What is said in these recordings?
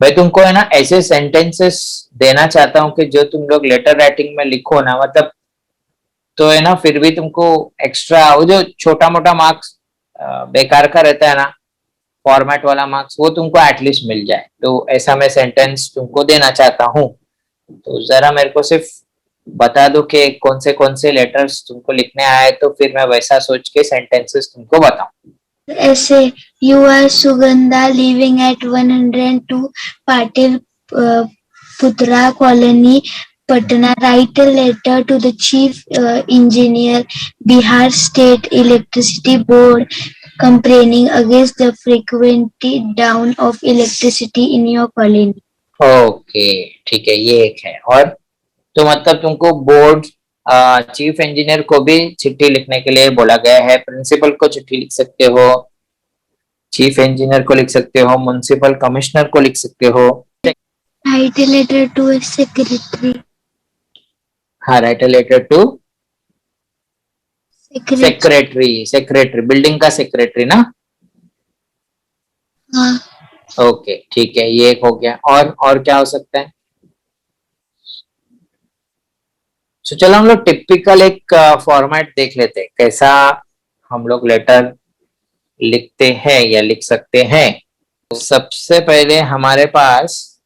मैं तुमको है ना ऐसे सेंटेंसेस देना चाहता हूँ कि जो तुम लोग लेटर राइटिंग में लिखो ना, मतलब तो है ना फिर भी तुमको एक्स्ट्रा वो जो छोटा मोटा मार्क्स बेकार का रहता है ना, फॉर्मेट वाला मार्क्स, वो तुमको एटलीस्ट मिल जाए। तो ऐसा मैं सेंटेंस तुमको देना चाहता हूँ। तो जरा मेरे को सिर्फ बता दो कि कौन से लेटर्स तुमको लिखने आए, तो फिर मैं वैसा सोच के सेंटेंसेस तुमको बताऊं। ऐसे, you are Sugandha living at 102 Patliputra colony Patna, write a letter to the chief engineer Bihar state electricity board complaining against the frequent down of electricity in your colony. Okay ठीक है, ये एक है। और तो मतलब तुमको बोर्ड चीफ इंजीनियर को भी चिट्ठी लिखने के लिए बोला गया है, प्रिंसिपल को चिट्ठी लिख सकते हो, चीफ इंजीनियर को लिख सकते हो, म्युनिसिपल कमिश्नर को लिख सकते हो। Write a letter to a secretary. हाँ, write a letter to Secretary. Secretary, secretary building का सेक्रेटरी ना। हाँ. ओके ठीक है, ये एक हो गया। और क्या हो सकता है? तो चलो हम लोग टिपिकल एक फॉर्मेट देख लेते हैं, कैसा हम लोग लेटर लिखते हैं या लिख सकते हैं। तो सबसे पहले हमारे पास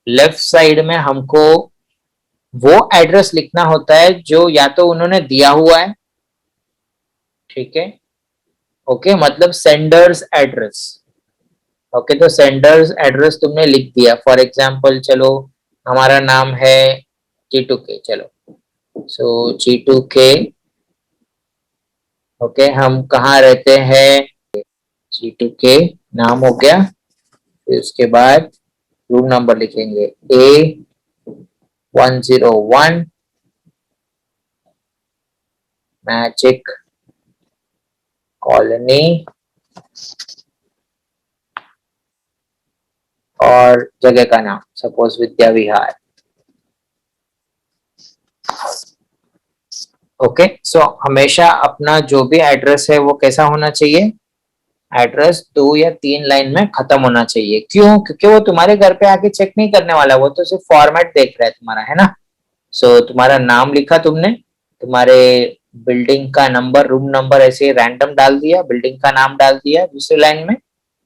लेफ्ट साइड में हमको वो एड्रेस लिखना होता है जो या तो उन्होंने दिया हुआ है, ठीक है, ओके, मतलब सेंडर्स एड्रेस। ओके, तो सेंडर्स एड्रेस तुमने लिख दिया। फॉर एग्जांपल चलो, हमारा नाम है G2K, चलो, सो G2K, ओके, हम कहाँ रहते हैं, G2K नाम हो गया। फिर उसके बाद रूम नंबर लिखेंगे A101 मैजिक कॉलोनी, और जगह का नाम सपोज विद्या विहार। ओके, सो हमेशा अपना जो भी एड्रेस है वो कैसा होना चाहिए, एड्रेस 2 या 3 लाइन में खत्म होना चाहिए। क्यों? क्योंकि वो तुम्हारे घर पे आके चेक नहीं करने वाला, वो तो सिर्फ फॉर्मेट देख रहा है तुम्हारा, है ना। सो तुम्हारा नाम लिखा तुमने, तुम्हारे बिल्डिंग का नंबर, रूम नंबर ऐसे रैंडम डाल दिया, बिल्डिंग का नाम डाल दिया, दूसरी लाइन में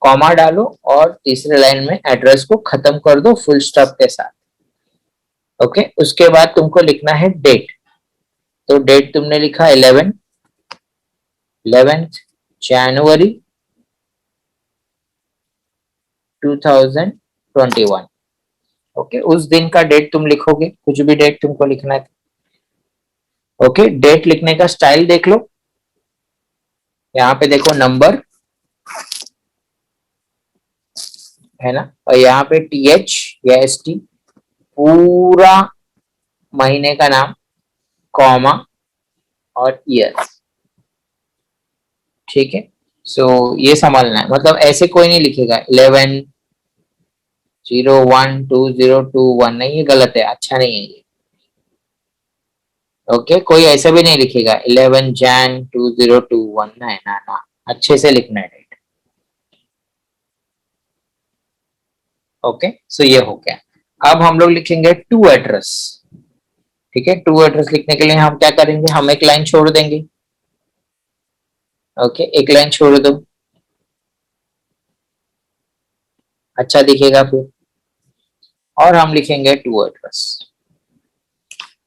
कॉमा डालो, और तीसरे लाइन में एड्रेस को खत्म कर दो फुल स्टॉप के साथ। ओके, उसके बाद तुमको लिखना है डेट। तो डेट तुमने लिखा 11th जनवरी 2021। ओके, उस दिन का डेट तुम लिखोगे, कुछ भी डेट तुमको लिखना है। ओके, डेट लिखने का स्टाइल देख लो, यहाँ पे देखो नंबर है ना, और यहाँ पे TH या ST, पूरा महीने का नाम, कॉमा और ईयर, ठीक है। सो ये संभालना है, मतलब ऐसे कोई नहीं लिखेगा 11012021, नहीं, ये गलत है, अच्छा नहीं है ये। ओके, कोई ऐसा भी नहीं लिखेगा 11 Jan 2021, ना ना ना, अच्छे से लिखना है डेट। ओके, सो ये हो गया। अब हम लोग लिखेंगे टू एड्रेस, ठीक है। टू एड्रेस लिखने के लिए हम क्या करेंगे, हम एक लाइन छोड़ देंगे। ओके, एक लाइन छोड़ दो, अच्छा दिखेगा फिर। और हम लिखेंगे टू एड्रेस,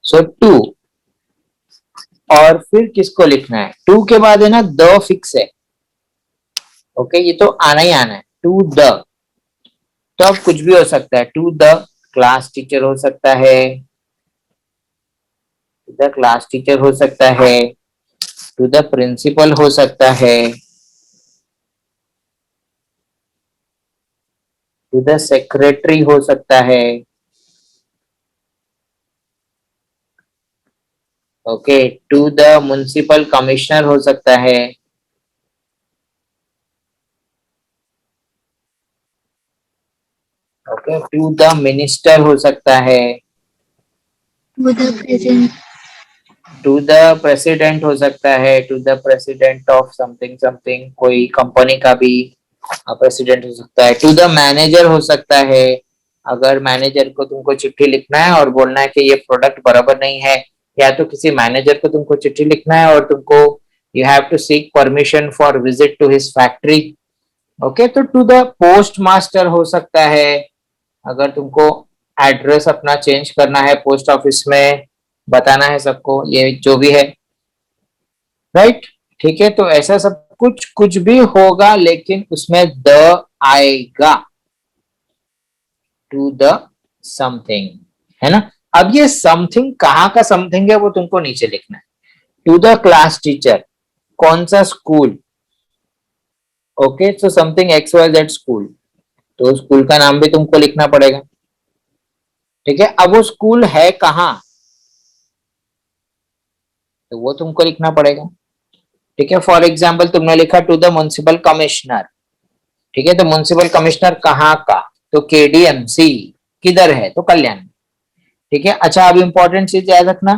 सो टू। और फिर किसको लिखना है, टू के बाद है ना द फिक्स है। ओके, ये तो आना ही आना है, टू द। तो अब कुछ भी हो सकता है, टू द क्लास टीचर हो सकता है, टू द क्लास टीचर हो सकता है, टू द प्रिंसिपल हो सकता है, टू द सेक्रेटरी हो सकता है। Okay, to the municipal commissioner हो सकता है। ओके, टू द मिनिस्टर हो सकता है, To the present. To the president हो सकता है, to the president of something something, कोई कंपनी का भी। प्रेसिडेंट हो सकता है, टू द मैनेजर हो सकता है, अगर मैनेजर को तुमको चिट्ठी लिखना है और बोलना है कि ये प्रोडक्ट बराबर नहीं है, या तो किसी मैनेजर को तुमको चिट्ठी लिखना है और तुमको you have to seek permission for visit to his factory. Okay, तो टू द पोस्ट मास्टर हो सकता है, अगर तुमको एड्रेस अपना चेंज करना है पोस्ट ऑफिस में, बताना है सबको, ये जो भी है, राइट। ठीक है, तो ऐसा सब कुछ कुछ भी होगा लेकिन उसमें द आएगा, टू द समथिंग, है ना। अब ये समथिंग कहाँ का समथिंग है वो तुमको नीचे लिखना है। टू द क्लास टीचर, कौन सा school, okay, so something X Y Z school, तो स्कूल का नाम भी तुमको लिखना पड़ेगा। ठीक है, अब वो स्कूल है कहाँ, तो वो तुमको लिखना पड़ेगा। ठीक है, फॉर एग्जाम्पल तुमने लिखा टू द म्युनिसिपल कमिश्नर, ठीक है, तो म्युनिसिपल कमिश्नर कहाँ का, तो केडीएमसी, किधर है, तो कल्याण। ठीक है, अच्छा, अब इंपॉर्टेंट चीज याद रखना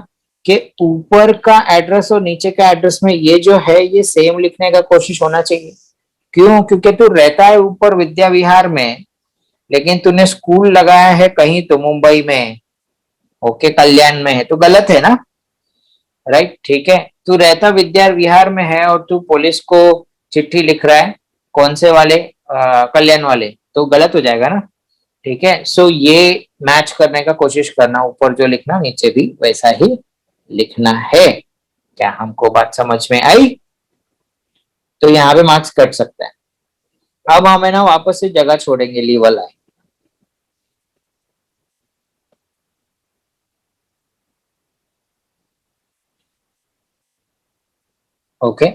कि ऊपर का एड्रेस और नीचे का एड्रेस में ये जो है ये सेम लिखने का कोशिश होना चाहिए। क्यों, क्योंकि तू रहता है ऊपर विद्या विहार में, लेकिन तूने स्कूल लगाया है कहीं तो मुंबई में, ओके, कल्याण में है, तो गलत है ना, राइट। ठीक है, तू रहता विद्या विहार में है और तू पुलिस को चिट्ठी लिख रहा है, कौन से वाले, कल्याण वाले, तो गलत हो जाएगा ना। ठीक है, सो ये मैच करने का कोशिश करना, ऊपर जो लिखना नीचे भी वैसा ही लिखना है। क्या हमको बात समझ में आई, तो यहाँ पे मार्क्स कट सकता है। अब हमें ना वापस से जगह छोड़ेंगे लीवल आई। ओके,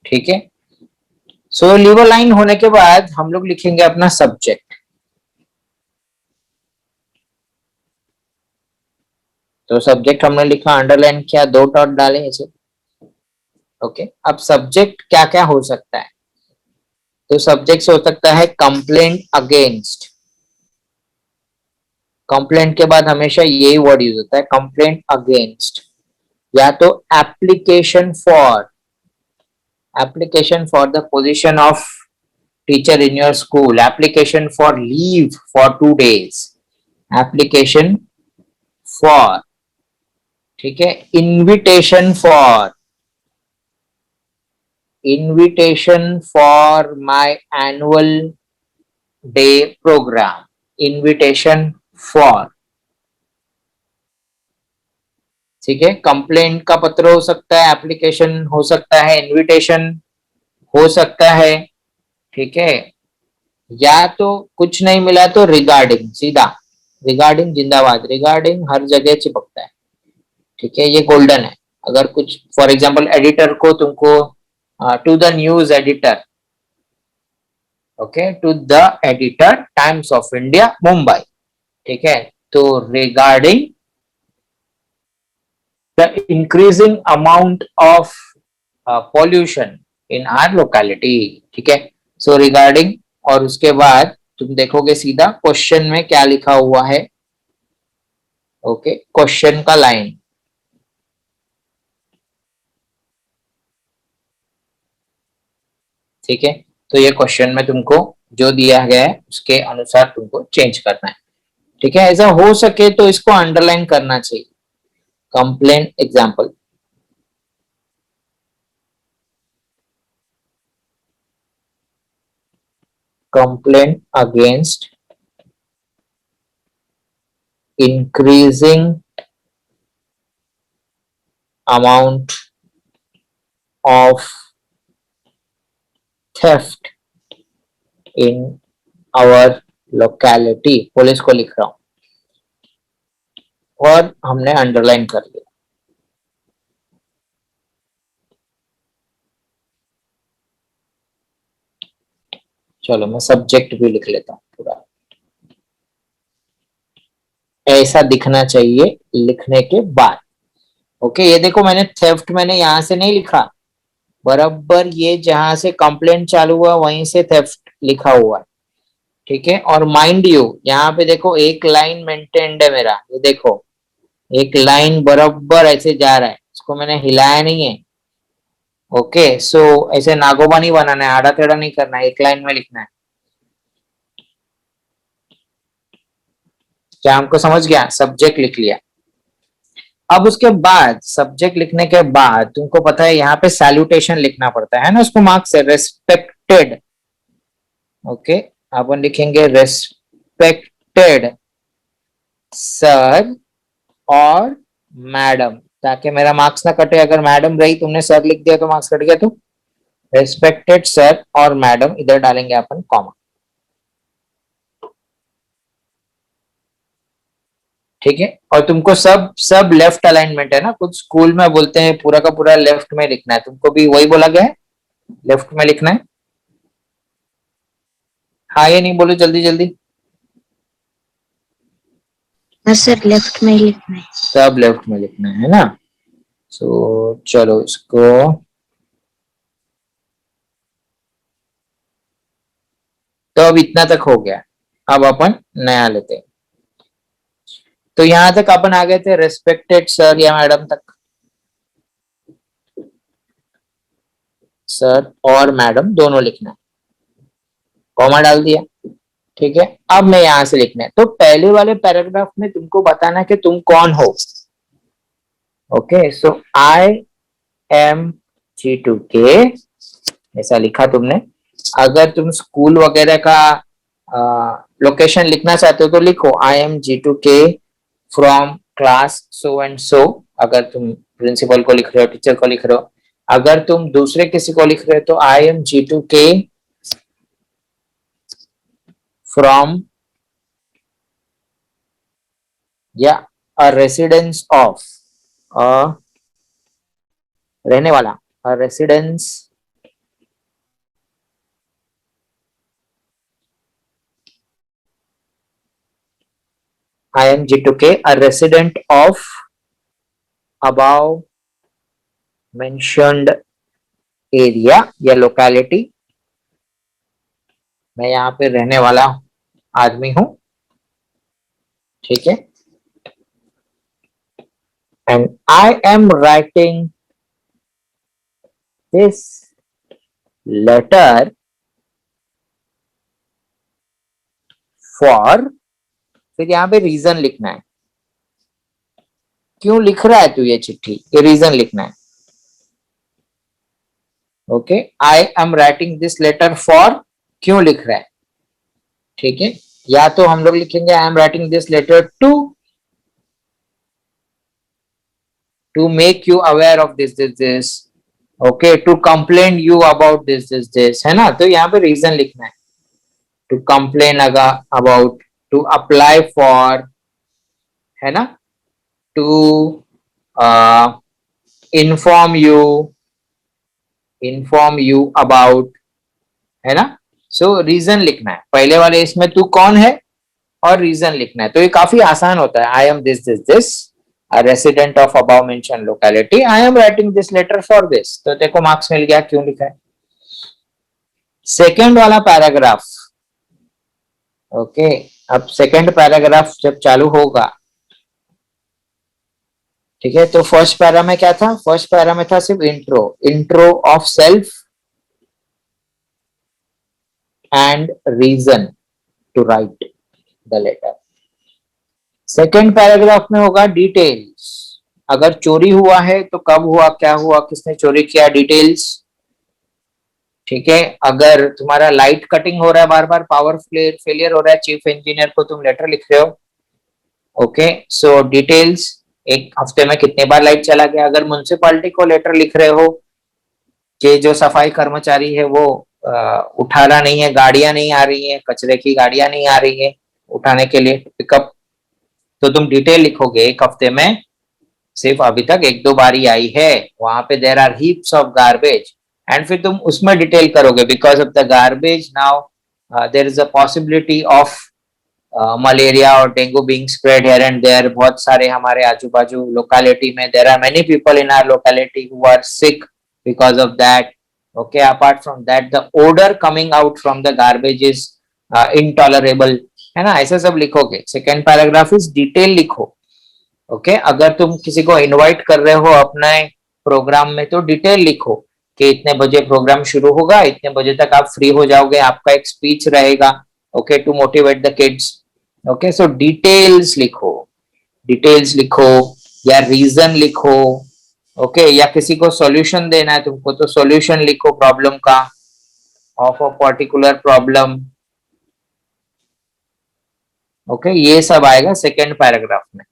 ठीक है, सो लीवर लाइन होने के बाद हम लोग लिखेंगे अपना सब्जेक्ट। तो सब्जेक्ट हमने लिखा, अंडरलाइन किया, दो डॉट डाले ऐसे। ओके, अब सब्जेक्ट क्या क्या हो सकता है, तो सब्जेक्ट हो सकता है कंप्लेंट अगेंस्ट, कंप्लेंट के बाद हमेशा यही वर्ड यूज होता है, कंप्लेंट अगेंस्ट, या तो application for, application for the position of teacher in your school, application for leave for 2 days, application for, ठीक है, invitation for, invitation for my annual day program, invitation for, ठीक है, complaint का पत्र हो सकता है, एप्लीकेशन हो सकता है, इनविटेशन हो सकता है, ठीक है, या तो कुछ नहीं मिला तो रिगार्डिंग, सीधा रिगार्डिंग जिंदाबाद, रिगार्डिंग हर जगह चिपकता है। ठीक है, ये गोल्डन है। अगर कुछ फॉर एग्जांपल एडिटर को तुमको to the news editor, okay, to the editor Times of India Mumbai, ठीक है, तो regarding the increasing amount of pollution in our locality, ठीक है, सो रिगार्डिंग, और उसके बाद तुम देखोगे सीधा क्वेश्चन में क्या लिखा हुआ है, ओके, क्वेश्चन का लाइन, ठीक है, तो ये क्वेश्चन में तुमको जो दिया गया है उसके अनुसार तुमको चेंज करना है। ठीक है, ऐसा हो सके तो इसको अंडरलाइन करना चाहिए, complaint example, complaint against increasing amount of theft in our locality, police को लिख रहा हूं और हमने अंडरलाइन कर लिया। चलो मैं सब्जेक्ट भी लिख लेता हूँ पूरा, ऐसा दिखना चाहिए लिखने के बाद। ओके, ये देखो मैंने थेफ्ट मैंने यहां से नहीं लिखा, बराबर ये जहां से कंप्लेंट चालू हुआ वहीं से थेफ्ट लिखा हुआ है। ठीक है, और माइंड यू यहाँ पे देखो एक लाइन मेंटेन्ड है मेरा, ये देखो एक लाइन बराबर ऐसे जा रहा है, इसको मैंने हिलाया नहीं है। ओके, सो ऐसे नागोबा नहीं बनाना है, आड़ा टेढ़ा नहीं करना है, एक लाइन में लिखना है। क्या हमको समझ गया? सब्जेक्ट लिख लिया। अब उसके बाद सब्जेक्ट लिखने के बाद तुमको पता है यहाँ पे सैल्यूटेशन लिखना पड़ता है ना, उसको मार्क्स से रेस्पेक्टेड। ओके, अपन लिखेंगे रेस्पेक्टेड सर और मैडम, ताकि मेरा मार्क्स ना कटे। अगर मैडम रही तुमने सर लिख दिया तो मार्क्स कट गया। तो रेस्पेक्टेड सर और मैडम इधर डालेंगे अपन कॉमा। ठीक है, और तुमको सब सब लेफ्ट अलाइनमेंट है ना, कुछ स्कूल में बोलते हैं पूरा का पूरा लेफ्ट में लिखना है, तुमको भी वही बोला गया है, लेफ्ट में लिखना है। हाँ ये नहीं बोलो जल्दी जल्दी। हाँ सर, लेफ्ट में ही लिखना है। सब लेफ्ट में लिखना है ना। सो चलो इसको तो अब इतना तक हो गया। अब अपन नया लेते हैं। तो यहां तक अपन आ गए थे रेस्पेक्टेड सर या मैडम तक, सर और मैडम दोनों लिखना है, कॉमा डाल दिया। ठीक है, अब मैं यहां से लिखना है। तो पहले वाले पैराग्राफ में तुमको बताना कि तुम कौन हो। Okay, so I am G2K ऐसा लिखा तुमने। अगर तुम स्कूल वगैरह का लोकेशन लिखना चाहते हो तो लिखो I am G2K from class so and so. अगर तुम प्रिंसिपल को लिख रहे हो, टीचर को लिख रहे हो। अगर तुम दूसरे किसी को लिख रहे हो तो आई एम G2K फ्रॉम या अ रेसिडेंस ऑफ, रहने वाला, अ residence I am G2K, a resident of above mentioned area या locality। मैं यहाँ पे रहने वाला आदमी हूँ। ठीक है, and I am writing this letter for, फिर यहाँ पे रीजन लिखना है, क्यों लिख रहा है तू ये चिट्ठी, ये रीजन लिखना है। Okay, I am writing this letter for, क्यों लिख रहा है। ठीक है, या तो हम लोग लिखेंगे I am writing this letter to make you aware of this, okay, to complain you about this, है ना। तो यहाँ पे रीजन लिखना है, to complain about, to apply for, है ना, टू इन्फॉर्म यू अबाउट, है ना। सो रीजन लिखना है पहले वाले इसमें, तू कौन है और रीजन लिखना है। तो ये काफी आसान होता है। I am this a resident of above mentioned locality, I am writing this letter for this। तो देखो मार्क्स मिल गया, क्यों लिखा है। सेकेंड वाला पैराग्राफ, ओके, अब सेकेंड पैराग्राफ जब चालू होगा, ठीक है, तो फर्स्ट पैरा में क्या था, फर्स्ट पैरा में था सिर्फ intro of self and reason to write the letter. Second paragraph में होगा डिटेल्स, अगर चोरी हुआ है तो कब हुआ, क्या हुआ, किसने चोरी किया, डिटेल्स। ठीक है, अगर तुम्हारा लाइट कटिंग हो रहा है, बार बार पावर फेलियर हो रहा है, चीफ इंजीनियर को तुम लेटर लिख रहे हो। ओके, सो डिटेल्स, एक हफ्ते में कितने बार लाइट चला गया। अगर म्युनिसिपैलिटी को लेटर लिख रहे हो कि जो सफाई कर्मचारी है वो उठा रहा नहीं है, गाड़ियां नहीं आ रही है, कचरे की गाड़ियां नहीं आ रही है उठाने के लिए पिकअप, तो तुम डिटेल लिखोगे एक हफ्ते में सिर्फ अभी तक एक दो बारी आई है, वहां पे there are heaps of garbage, and फिर तुम उसमें डिटेल करोगे because of the garbage now there is a possibility of malaria और dengue being spread here and there. बहुत सारे हमारे आजू बाजू लोकेलिटी में there are many people in our locality who are sick because of that. Okay, apart from that the odour coming out from the garbage is intolerable, है ना। ऐसा सब लिखोगे। सेकेंड पैराग्राफ इज डिटेल लिखो। Okay, अगर तुम किसी को इनवाइट कर रहे हो अपने प्रोग्राम में तो डिटेल लिखो कि इतने बजे प्रोग्राम शुरू होगा, इतने बजे तक आप फ्री हो जाओगे, आपका एक स्पीच रहेगा, okay, to motivate the kids. Okay, so details लिखो, डिटेल्स लिखो या रीजन लिखो, ओके, या किसी को सॉल्यूशन देना है तुमको तो सॉल्यूशन लिखो प्रॉब्लम का, of a particular problem. Okay, ये सब आएगा सेकेंड पैराग्राफ में।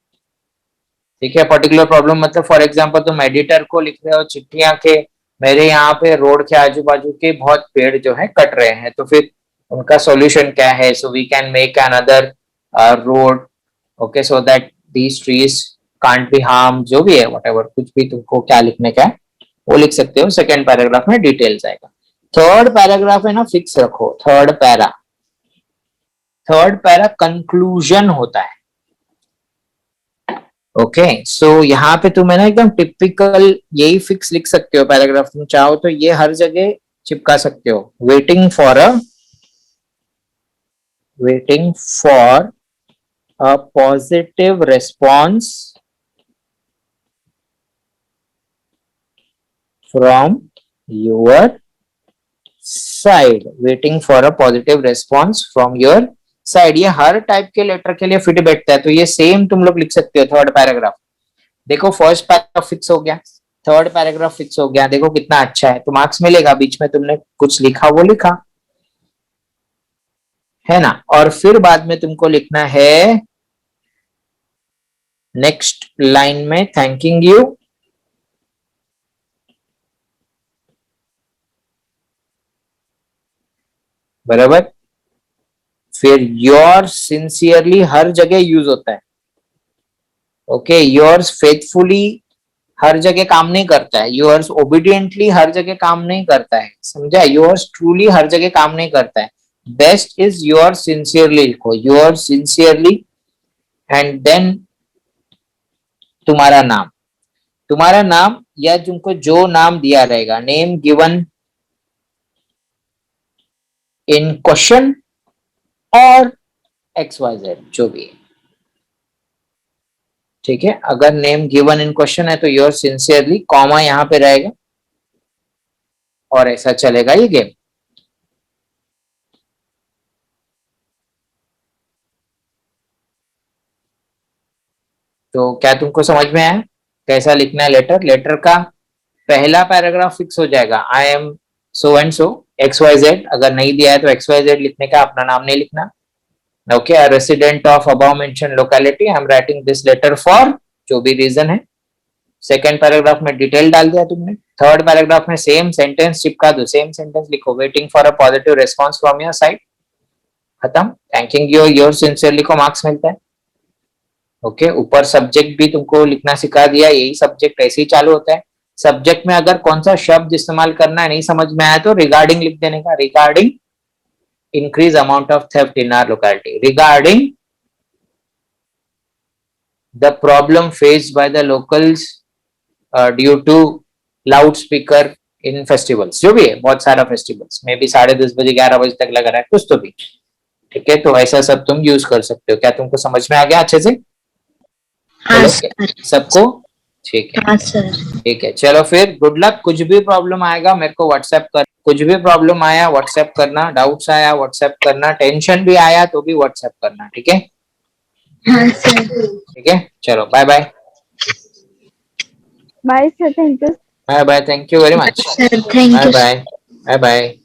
ठीक है, पर्टिकुलर प्रॉब्लम मतलब फॉर एग्जांपल तुम एडिटर को लिख रहे हो चिट्ठियां के मेरे यहाँ पे रोड के आजू बाजू के बहुत पेड़ जो है कट रहे हैं, तो फिर उनका सॉल्यूशन क्या है, so we can make another road, okay, so that these trees can't be harm, जो भी है व्हाटएवर, कुछ भी तुमको क्या लिखने का है वो लिख सकते हो। सेकेंड पैराग्राफ में डिटेल्स आएगा। थर्ड पैराग्राफ है ना, फिक्स रखो, थर्ड पैरा कंक्लूजन होता है। ओके, सो यहाँ पे तुम है ना एकदम टिपिकल यही फिक्स लिख सकते हो पैराग्राफ, तुम चाहो तो ये हर जगह चिपका सकते हो। Waiting for a positive response from your side, waiting for a positive response from your side, ये हर टाइप के लेटर के लिए फिट बैठता है, तो ये सेम तुम लोग लिख सकते हो थर्ड पैराग्राफ। देखो फर्स्ट पैराग्राफ फिक्स हो गया, थर्ड पैराग्राफ फिक्स हो गया, देखो कितना अच्छा है, तो मार्क्स मिलेगा। बीच में तुमने कुछ लिखा वो लिखा है ना, और फिर बाद में तुमको लिखना है नेक्स्ट लाइन में थैंकिंग यू, बराबर। फिर योर सिंसियरली हर जगह यूज होता है, ओके, योर्स फेथफुली हर जगह काम नहीं करता है, योर्स ओबीडियंटली हर जगह काम नहीं करता है, समझा, योर्स ट्रूली हर जगह काम नहीं करता है। बेस्ट इज योर सिंसियरली लिखो, योर सिंसियरली, एंड देन तुम्हारा नाम या तुमको जो नाम दिया रहेगा, नेम गिवन इन क्वेश्चन और XYZ जो भी है, ठीक है। अगर नेम गिवन इन क्वेश्चन है तो योर सिंसियरली, कॉमा यहां पे रहेगा और ऐसा चलेगा ये गेम। तो क्या तुमको समझ में आया कैसा लिखना है लेटर? लेटर का पहला पैराग्राफ फिक्स हो जाएगा, I am so and so XYZ, अगर नहीं दिया है तो XYZ लिखने का, अपना नाम नहीं लिखना। Okay, a resident of above mentioned locality, I am writing this letter for जो भी रीजन है। सेकेंड पैराग्राफ में डिटेल डाल दिया तुमने, थर्ड पैराग्राफ में सेम सेंटेंस चिपका दो, सेम सेंटेंस लिखो, waiting for a positive response from your side, खत्म। थैंकिंग यू, योर सिंसियरली को मार्क्स मिलता है। ओके, ऊपर सब्जेक्ट भी तुमको लिखना सिखा दिया, यही सब्जेक्ट ऐसे ही चालू होता है। सब्जेक्ट में अगर कौन सा शब्द इस्तेमाल करना है नहीं समझ में आया तो रिगार्डिंग लिख देने का, regarding increase amount of theft in our locality, regarding the problem faced by the locals due to loudspeaker in festivals, जो भी है, बहुत सारा फेस्टिवल्स में भी 10:30 बजे 11 बजे तक लगा रहा है कुछ तो भी, ठीक है। तो ऐसा सब तुम यूज कर सकते हो। क्या तुमको समझ में आ गया अच्छे से? हाँ सबको ठीक है? हाँ सर। ठीक है, चलो फिर गुड लक। कुछ भी प्रॉब्लम आएगा मेरे को व्हाट्सएप कर, कुछ भी प्रॉब्लम आया व्हाट्सएप करना, डाउट्स आया व्हाट्सएप करना, टेंशन भी आया तो भी व्हाट्सएप करना, ठीक है? हाँ सर। ठीक है, चलो bye bye. Bye sir, thank you. Bye bye, thank you very much. Sir thank bye you. Bye, bye bye.